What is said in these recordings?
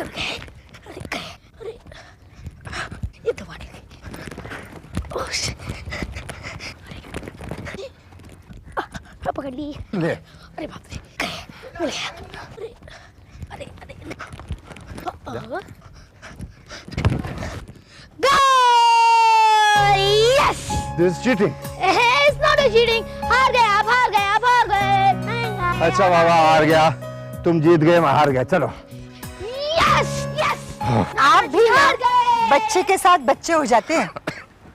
निकल गए। अरे गए, अरे ये दबा नहीं गई। ओह पकड़ ली ले। अरे बाप रे गए, मिल गया। अरे अरे अरे yes this cheating. It's not a cheating. हार गए आप, हार गए आप, हार गए। अच्छा बाबा हार गया, तुम जीत गए मैं हार गया। चलो यस यस आप भी हार गए। बच्चे के साथ बच्चे हो जाते हैं।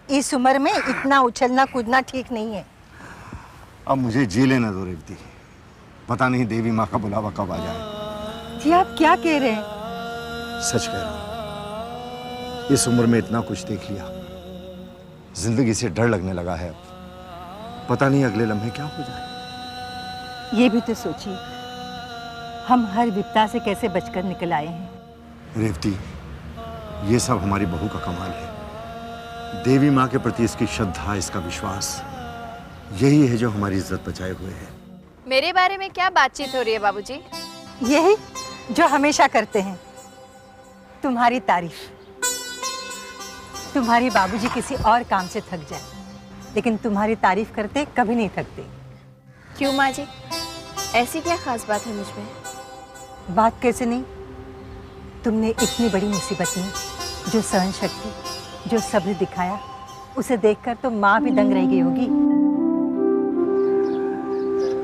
इस उम्र में इतना उछलना कूदना ठीक नहीं है। अब मुझे जी लेना दो रेवती, पता नहीं देवी माँ का बुलावा कब आ जाए। जी आप क्या कह रहे हैं? सच कह रहा हूँ, इस उम्र में इतना कुछ देख लिया, जिंदगी से डर लगने लगा है। पता नहीं अगले लम्हे क्या हो जाए। ये भी तो सोचिए, हम हर विपदा से कैसे बचकर निकल आए हैं। रेवती, ये सब हमारी बहू का कमाल है। देवी माँ के प्रति इसकी श्रद्धा, इसका विश्वास, यही है जो हमारी इज्जत बचाए हुए है। मेरे बारे में क्या बातचीत हो रही है बाबूजी? यही जो हमेशा करते हैं, तुम्हारी तारीफ। तुम्हारे बाबूजी किसी और काम से थक जाए, लेकिन तुम्हारी तारीफ करते कभी नहीं थकते। क्यों माँ जी, ऐसी क्या खास बात है मुझ में? बात कैसे नहीं, तुमने इतनी बड़ी मुसीबत में जो सहन शक्ति, जो सब्र दिखाया, उसे देखकर तो माँ भी दंग रह गई होगी।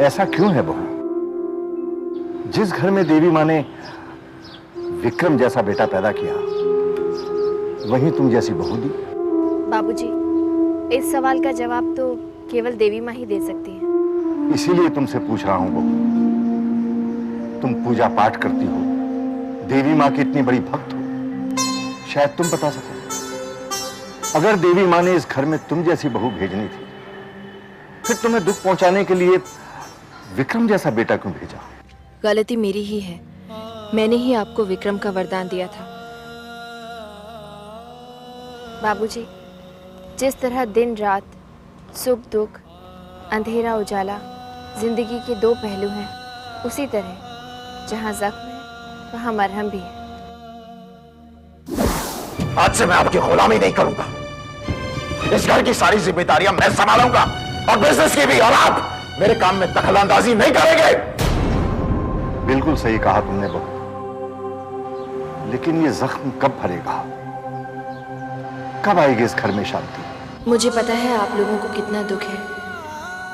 ऐसा क्यों है बहू? जिस घर में देवी माँ ने विक्रम जैसा बेटा पैदा किया, वहीं तुम जैसी बहू दी। बाबूजी, इस सवाल का जवाब तो केवल देवी माँ ही दे सकती है। इसीलिए तुमसे पूछ रहा हूं बहू, तुम पूजा पाठ करती हो, देवी माँ की इतनी बड़ी भक्त हो, शायद तुम बता सको। अगर देवी माँ ने इस घर में तुम जैसी बहू भेजनी थी, फिर तुम्हें दुख पहुंचाने के लिए विक्रम जैसा बेटा क्यों भेजा? गलती मेरी ही है, मैंने ही आपको विक्रम का वरदान दिया था। बाबूजी, जिस तरह दिन रात, सुख दुख, अंधेरा उजाला जिंदगी के दो पहलू हैं, उसी तरह जहां जख्म है वहां मरहम भी है। आज से मैं आपकी गुलामी नहीं करूंगा। इस घर की सारी जिम्मेदारियां मैं संभालूंगा और बिजनेस की भी, और आप मेरे काम में दखलंदाजी नहीं करेंगे। बिल्कुल सही कहा तुमने बहू, लेकिन ये जख्म कब भरेगा? कब आएगी इस घर में शांति? मुझे पता है आप लोगों को कितना दुख है,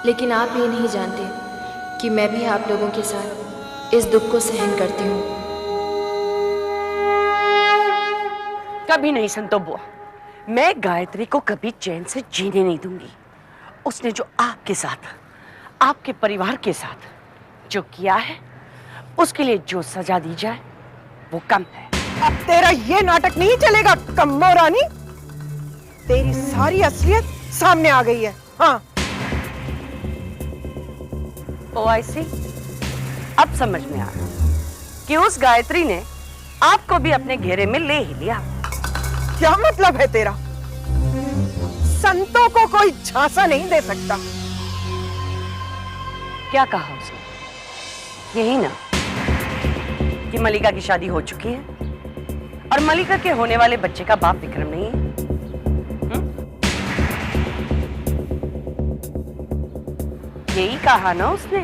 लेकिन आप ये नहीं जानते कि मैं भी आप लोगों के साथ इस दुख को सहन करती हूँ। कभी नहीं संतो बुआ, मैं गायत्री को कभी चैन से जीने नहीं दूंगी। उसने जो आपके साथ, आपके परिवार के साथ जो किया है, उसके लिए जो सजा दी जाए वो कम है। अब तेरा ये नाटक नहीं चलेगा कम्मो रानी, तेरी सारी असलियत सामने आ गई है। हाँ, ओ आई सी, अब समझ में आ रहा कि उस गायत्री ने आपको भी अपने घेरे में ले ही लिया। क्या मतलब है तेरा? संतों को कोई झांसा नहीं दे सकता। क्या कहा उसने? यही ना कि मलिका की शादी हो चुकी है और मलिका के होने वाले बच्चे का बाप विक्रम नहीं है। यही कहा ना उसने?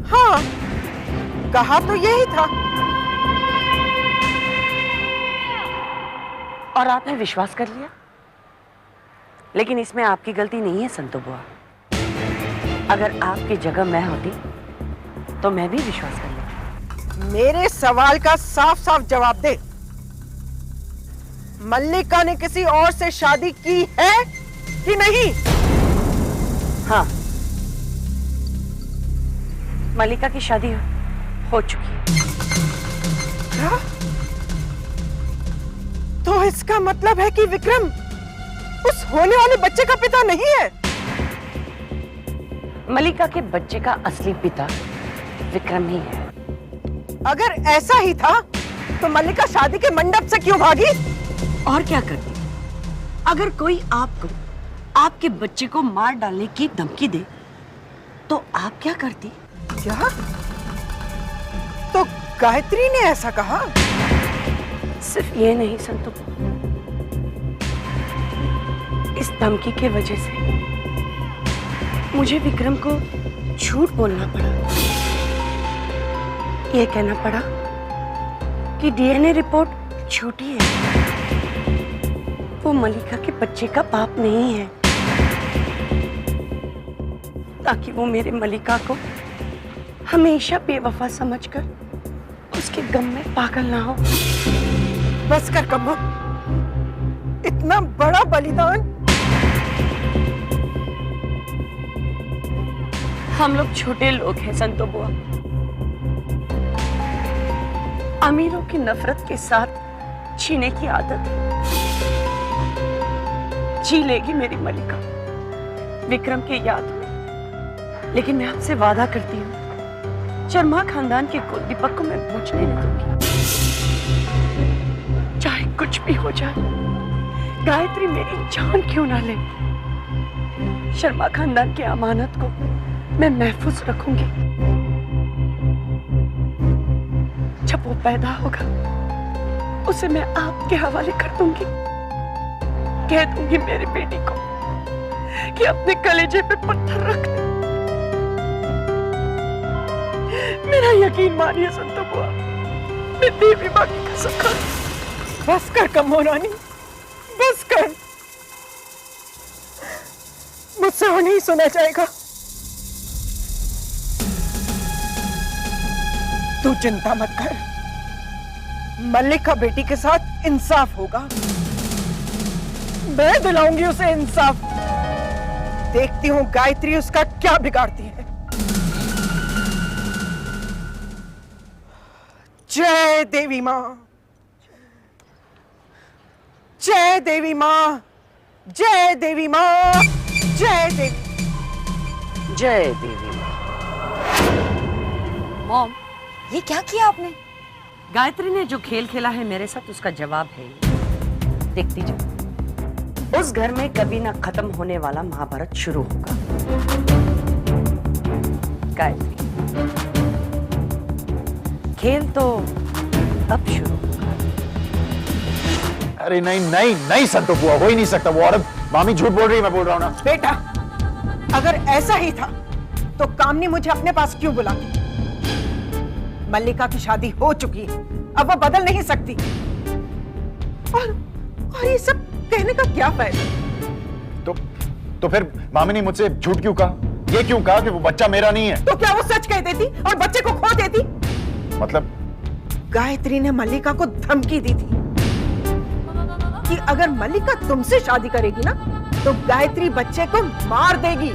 हाँ, कहा तो यही था। और आपने विश्वास कर लिया? लेकिन इसमें आपकी गलती नहीं है संतो बुआ। अगर आपकी जगह मैं होती तो मैं भी विश्वास कर लेती। मेरे सवाल का साफ साफ जवाब दे। मल्लिका ने किसी और से शादी की है कि नहीं? हाँ, मल्लिका की शादी हो चुकी है। क्या? तो इसका मतलब है कि विक्रम उस होने वाले बच्चे का पिता नहीं है? मल्लिका के बच्चे का असली पिता विक्रम ही है। अगर ऐसा ही था तो मल्लिका शादी के मंडप से क्यों भागी? और क्या करती? अगर कोई आपको, आपके बच्चे को मार डालने की धमकी दे तो आप क्या करती? क्या? तो गायत्री ने ऐसा कहा? सिर्फ ये नहीं संतु, इस धमकी की वजह से मुझे विक्रम को झूठ बोलना पड़ा। ये कहना पड़ा कि डीएनए रिपोर्ट झूठी है, वो मलिका के बच्चे का बाप नहीं है, ताकि वो मेरे मलिका को हमेशा बेवफा समझकर उसके गम में पागल ना हो। बस कर कम्मा, इतना बड़ा बलिदान। हम लोग छोटे लोग हैं संतो बुआ। अमीरों की नफरत के साथ जीने की आदत है। जी लेगी मेरी मलिका विक्रम की याद में, लेकिन मैं आपसे वादा करती हूँ, शर्मा खानदान के कुल दीपक को मैं पूछने नहीं दूंगी। चाहे कुछ भी हो जाए, गायत्री मेरी जान क्यों ना ले, शर्मा खानदान की अमानत को मैं महफूज रखूंगी। जब वो पैदा होगा, उसे मैं आपके हवाले कर दूंगी। कह दूंगी मेरी बेटी को कि अपने कलेजे पे पत्थर रख दे। मेरा यकीन मानिए संतो बुआ, मैं देवी मां की कसम खाती। बस कर कम्मो रानी, बस कर। मुझसे वो नहीं सुना जाएगा। तू चिंता मत कर, मल्लिका बेटी के साथ इंसाफ होगा। मैं दिलाऊंगी उसे इंसाफ। देखती हूँ गायत्री उसका क्या बिगाड़ती है। जय देवी मां, जय देवी मां, जय देवी मां, जय देवी। जय देवी मां। मॉम, ये क्या किया आपने? गायत्री ने जो खेल खेला है मेरे साथ, उसका जवाब है ये। देखती जाओ, उस घर में कभी ना खत्म होने वाला महाभारत शुरू होगा। गायत्री, खेल तो अब शुरू होगा। अरे नहीं नहीं नहीं संतो बुआ, हो ही नहीं सकता। वो औरत, मामी झूठ बोल रही है, मैं बोल रहा हूँ ना। बेटा, अगर ऐसा ही था तो कामनी मुझे अपने पास क्यों बुलाती? मल्लिका की शादी हो चुकी है, अब वो बदल नहीं सकती। और ये सब कहने का क्या फायदा? तो फिर मामी ने मुझसे झूठ क्यों कहा? ये क्यों कहा कि वो बच्चा मेरा नहीं है? तो क्या वो सच कह देती और बच्चे को खो देती? मतलब गायत्री ने मल्लिका को धमकी दी थी कि अगर मल्लिका तुमसे शादी करेगी ना, तो गायत्री बच्चे को मार देगी।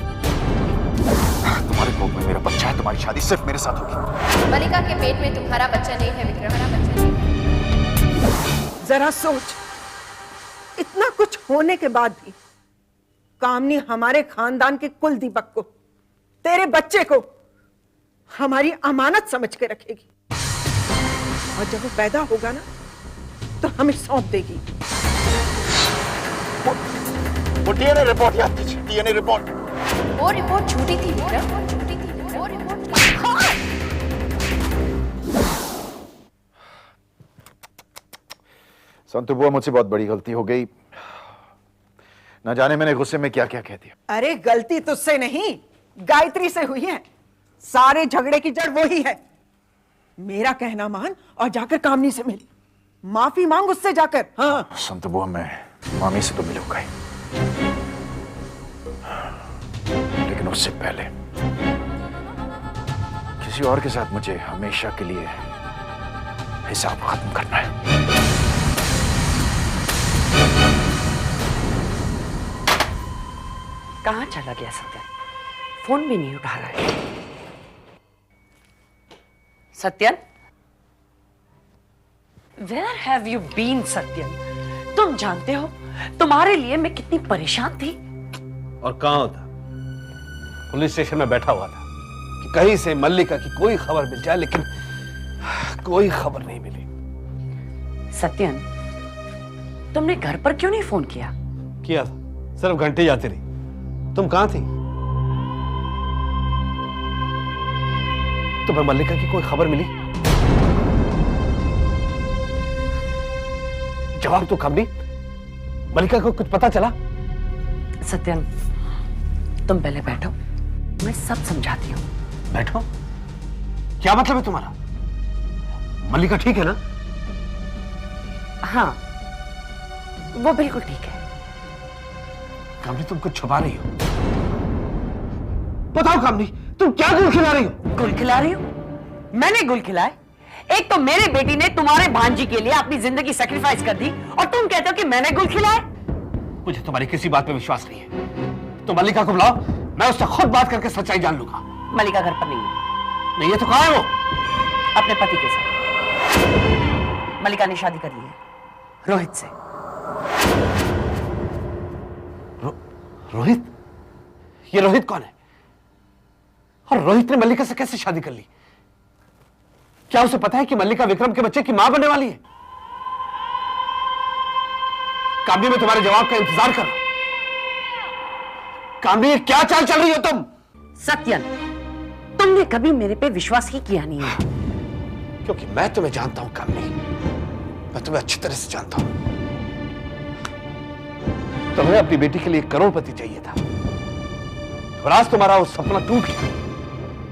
तुम्हारे कोख में मेरा बच्चा है, तुम्हारी शादी सिर्फ मेरे साथ होगी। मलिका के पेट में तुम्हारा बच्चा नहीं है विक्रम, हमारा बच्चा नहीं है। जरा सोच, इतना कुछ होने के बाद भी कामनी हमारे खानदान के कुल दीपक को, तेरे बच्चे को हमारी अमानत समझ के रखेगी, और जब वो पैदा होगा ना, तो हमें सौंप देगी। वो डीएनए रिपोर्ट याद कीजिए, डीएनए रिपोर्ट। वो रिपोर्ट झूठी थी विक्रम, वो झूठी थी। वो रिपोर्ट संतु बुआ, मुझसे बहुत बड़ी गलती हो गई। ना जाने मैंने गुस्से में क्या क्या कह दिया। अरे गलती तुझसे नहीं, गायत्री से हुई है। सारे झगड़े की जड़ वही है। मेरा कहना मान और जाकर कामनी से मिल, माफी मांग उससे जाकर। हाँ संतु बुआ, मैं मामी से तो मिलूंगा ही, लेकिन उससे पहले किसी और के साथ मुझे हमेशा के लिए हिसाब खत्म करना है। कहाँ चला गया सत्यन? फोन भी नहीं उठा रहा है। Satyan, Where have you been, Satyan? तुम जानते हो तुम्हारे लिए मैं कितनी परेशान थी। और कहाँ होता? पुलिस स्टेशन में बैठा हुआ था कि कहीं से मल्लिका की कोई खबर मिल जाए, लेकिन कोई खबर नहीं मिली। सत्यन, तुमने घर पर क्यों नहीं फोन किया? किया था, सिर्फ घंटे जाती रही। तुम कहाँ थी? तुम्हें मल्लिका की कोई खबर मिली? जवाब तो कामनी, मलिका को कुछ पता चला? सत्यन, तुम पहले बैठो, मैं सब समझाती हूँ। बैठो? क्या मतलब है तुम्हारा? मलिका ठीक है ना? हाँ, वो बिल्कुल ठीक है। कामनी, तुम कुछ छुपा रही हो। बताओ कामनी, तुम क्या गुल खिला रही हो? गुल खिला रही हो? मैंने गुल खिलाए? एक तो मेरे बेटी ने तुम्हारे भांजी के लिए अपनी जिंदगी सैक्रिफाइस कर दी और तुम कहते हो कि मैंने गुल खिलाए? मुझे तुम्हारी किसी बात पे विश्वास नहीं है। तो मलिका को बुलाओ, मैं उससे खुद बात करके सच्चाई जान लूंगा। मलिका घर पर नहीं है। नहीं है तो कहां है वो? अपने पति के साथ। मलिका ने शादी कर ली है रोहित से। रोहित? ये रोहित कौन है? और रोहित ने मल्लिका से कैसे शादी कर ली? क्या उसे पता है कि मल्लिका विक्रम के बच्चे की मां बनने वाली है? कामनी, मैं तुम्हारे जवाब का इंतजार कर रहा हूं। कामनी, ये क्या चाल चल रही हो तुम? सत्यन, तुमने कभी मेरे पे विश्वास ही किया नहीं है। क्योंकि मैं तुम्हें जानता हूं कामनी, मैं तुम्हें अच्छी तरह से जानता हूं। तुम्हें अपनी बेटी के लिए करोड़पति चाहिए था, और आज तुम्हारा वो सपना टूट गया।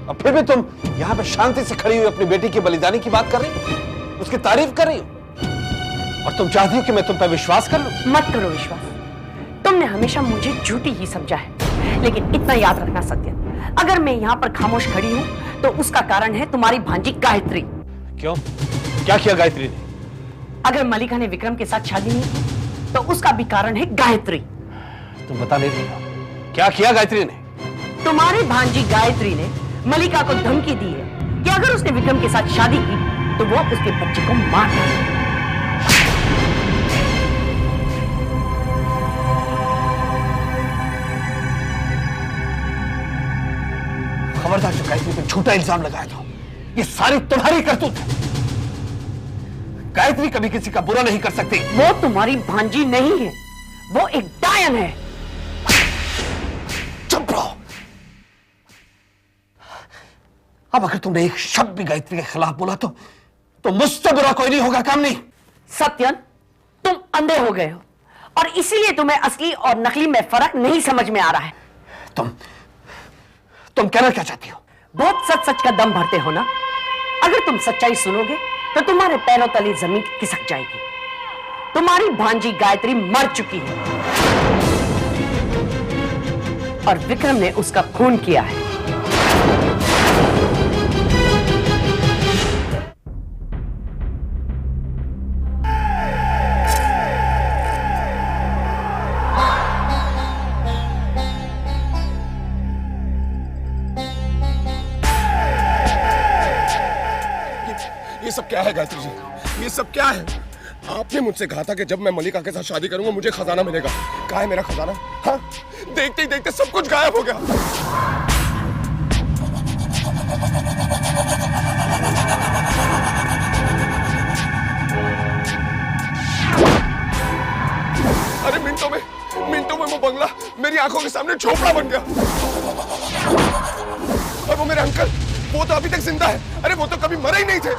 और फिर भी तुम यहां पे शांति से खड़ी हुई अपनी बेटी की बलिदानी की बात कर रही हो, उसकी तारीफ कर रही हो, और तुम चाहती हो कि मैं तुम पर विश्वास कर लूं? मत करो विश्वास। तुमने हमेशा मुझे झूठी ही समझा है, लेकिन इतना याद रखना सत्यन, अगर मैं यहां पर खामोश खड़ी हूं तो उसका कारण है तुम्हारी भांजी गायत्री। क्यों? क्या किया गायत्री ने? अगर मलिका ने विक्रम के साथ शादी नहीं की तो उसका भी कारण है गायत्री। तुम बता नहीं रही हो क्या किया गायत्री ने? तुम्हारी भांजी गायत्री ने मलिका को धमकी दी है कि अगर उसने विक्रम के साथ शादी की तो वो उसके बच्चे को मार देगी। खबरदार, जो गायत्री पे झूठा इल्जाम लगाया था, ये सारी तुम्हारी करतूत है। गायत्री कभी किसी का बुरा नहीं कर सकती। वो तुम्हारी भांजी नहीं है, वो एक डायन है। चुप रहो। अब अगर तुमने एक शब्द भी गायत्री के खिलाफ बोला तो मुझसे बुरा कोई नहीं होगा। काम नहीं। सत्यन, तुम अंधे हो गए हो और इसीलिए तुम्हें असली और नकली में फर्क नहीं समझ में आ रहा है। तुम कहना क्या चाहती हो? बहुत सच सच का दम भरते हो ना। अगर तुम सच्चाई सुनोगे तो तुम्हारे पैरों तले जमीन खिसक जाएगी। तुम्हारी भांजी गायत्री मर चुकी है और विक्रम ने उसका खून किया है। ये सब क्या है गायत्री जी? ये सब क्या है? आपने मुझसे कहा था कि जब मैं मलिका के साथ शादी करूंगा मुझे खजाना मिलेगा। कहाँ है मेरा खजाना? हाँ, देखते ही देखते सब कुछ गायब हो गया। अरे मिनटों में वो बंगला मेरी आंखों के सामने झोपड़ा बन गया। और वो मेरे अंकल, वो तो अभी तक जिंदा है। अरे वो तो कभी मरे ही नहीं थे।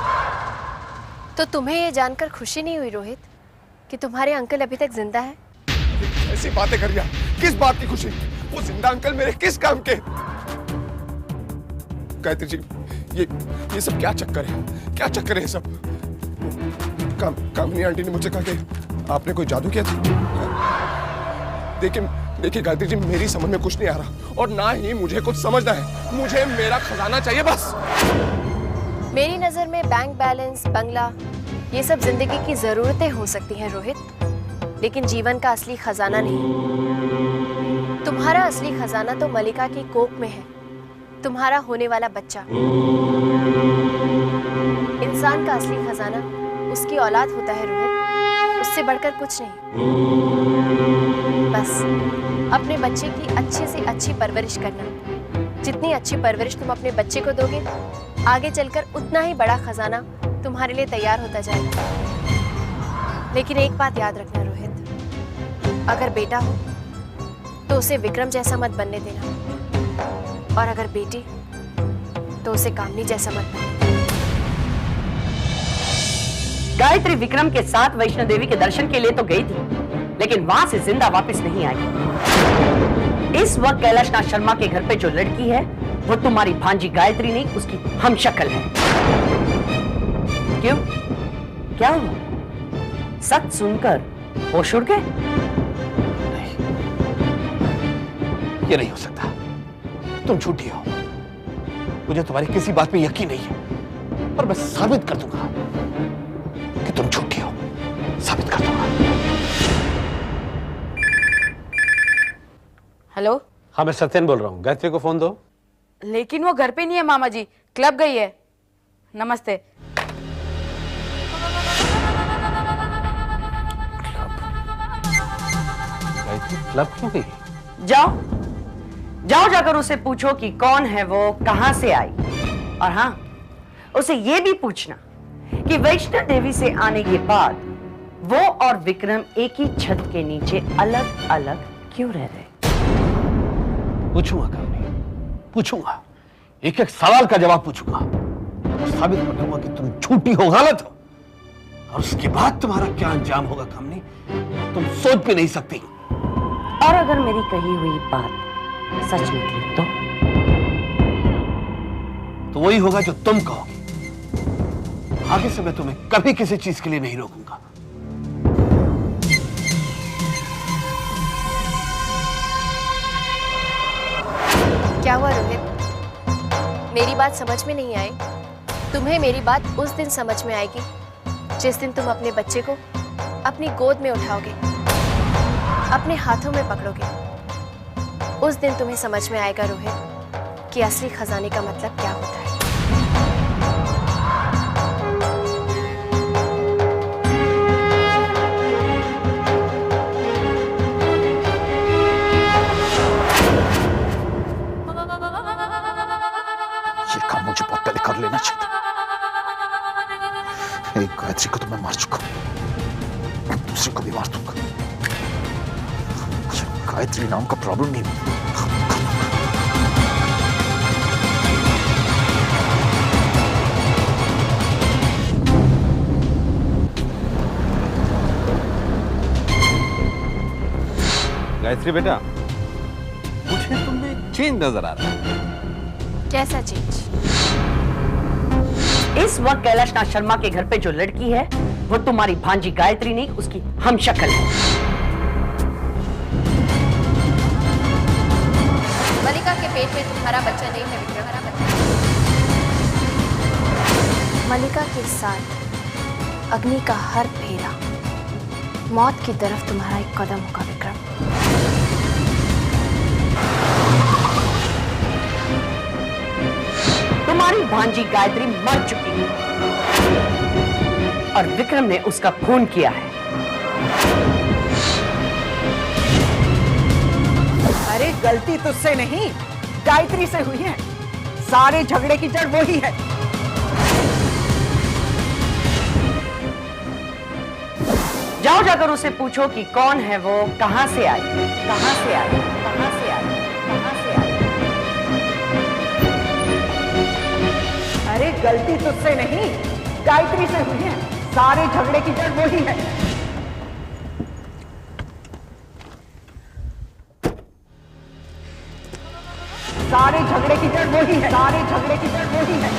तो तुम्हें ये जानकर खुशी नहीं हुई रोहित कि तुम्हारे अंकल अभी तक जिंदा है? ऐसी बातें करिए। किस बात की खुशी? वो जिंदा अंकल मेरे किस काम के? गायत्री जी, ये सब क्या चक्कर है? क्या चक्कर है सब? कामनी आंटी ने मुझसे कहा कि आपने कोई जादू किया था। देखिए गायत्री जी, मेरी समझ में कुछ नहीं आ रहा और ना ही मुझे कुछ समझना है। मुझे मेरा खजाना चाहिए बस। मेरी नजर में बैंक बैलेंस, बंगला, ये सब जिंदगी की जरूरतें हो सकती हैं रोहित, लेकिन जीवन का असली खजाना नहीं। तुम्हारा असली खजाना तो मलिका की कोख में है, तुम्हारा होने वाला बच्चा। इंसान का असली खजाना उसकी औलाद होता है रोहित, उससे बढ़कर कुछ नहीं। बस अपने बच्चे की अच्छे से अच्छी परवरिश करना। जितनी अच्छी परवरिश तुम अपने बच्चे को दोगे, आगे चलकर उतना ही बड़ा खजाना तुम्हारे लिए तैयार होता जाएगा। लेकिन एक बात याद रखना रोहित, अगर बेटा हो तो उसे विक्रम जैसा मत बनने देना, और अगर बेटी तो उसे कामनी जैसा मत बनने देना। गायत्री विक्रम के साथ वैष्णो देवी के दर्शन के लिए तो गई थी, लेकिन वहां से जिंदा वापस नहीं आई। इस वक्त कैलाशनाथ शर्मा के घर पे जो लड़की है वो तुम्हारी भांजी गायत्री नहीं, उसकी हमशक्ल है। क्यों, क्या हुआ? सच सुनकर होश उड़ गए? नहीं, ये नहीं हो सकता। तुम झूठी हो। मुझे तुम्हारी किसी बात पे यकीन नहीं है, पर मैं साबित कर दूंगा कि तुम झूठी हो। साबित कर दूंगा। हेलो। हाँ, मैं सत्यन बोल रहा हूँ। गायत्री को फोन दो। लेकिन वो घर पे नहीं है मामा जी, क्लब गई है। नमस्ते। गायत्री क्लब क्यों गई? जाओ जाओ, जाकर उसे पूछो कि कौन है वो, कहां से आई। और हाँ, उसे ये भी पूछना कि वैष्णो देवी से आने के बाद वो और विक्रम एक ही छत के नीचे अलग अलग क्यों रह रहे? पूछूंगा कामनी, पूछूंगा। एक एक सवाल का जवाब पूछूंगा और साबित कर दूंगा कि तुम झूठी हो, गलत हो। और उसके बाद तुम्हारा क्या अंजाम होगा कामनी, तुम सोच भी नहीं सकती। और अगर मेरी कही हुई बात सच निकली तो वही होगा जो तुम कहोगे। आगे से मैं तुम्हें कभी किसी चीज के लिए नहीं रोकूंगा। क्या हुआ रोहित? मेरी बात समझ में नहीं आई? तुम्हें मेरी बात उस दिन समझ में आएगी जिस दिन तुम अपने बच्चे को अपनी गोद में उठाओगे, अपने हाथों में पकड़ोगे। उस दिन तुम्हें समझ में आएगा रोहित कि असली खजाने का मतलब क्या होता है। ये काम मुझे बहुत पहले कर लेना चाहिए था। एक गायत्री को तो मैं मार चुका हूं, मैं दूसरे को भी मार दूंगा। गायत्री नाम का प्रॉब्लम नहीं। गायत्री बेटा, मुझे तुमने चेंज नजर आ रहा है। कैसा चेंज? इस वक्त कैलाशनाथ शर्मा के घर पे जो लड़की है वो तुम्हारी भांजी गायत्री नहीं, उसकी हमशक्ल है। मलिका के पेट में तुम्हारा बच्चा नहीं है विक्रम। मलिका के साथ अग्नि का हर फेरा मौत की तरफ तुम्हारा एक कदम होगा विक्रम। तुम्हारी भांजी गायत्री मर चुकी है और विक्रम ने उसका खून किया है। अरे गलती तुझसे नहीं, गायत्री से हुई है। सारे झगड़े की जड़ वही है। जाओ, जाकर उसे पूछो कि कौन है वो, कहां से आई, कहां से आई, कहां से आई, कहां से आई। अरे गलती तुझसे नहीं, गायत्री से हुई है। सारे झगड़े की जड़ वही है। सारे झगड़े की जड़ वही है। सारे झगड़े की जड़ वही है।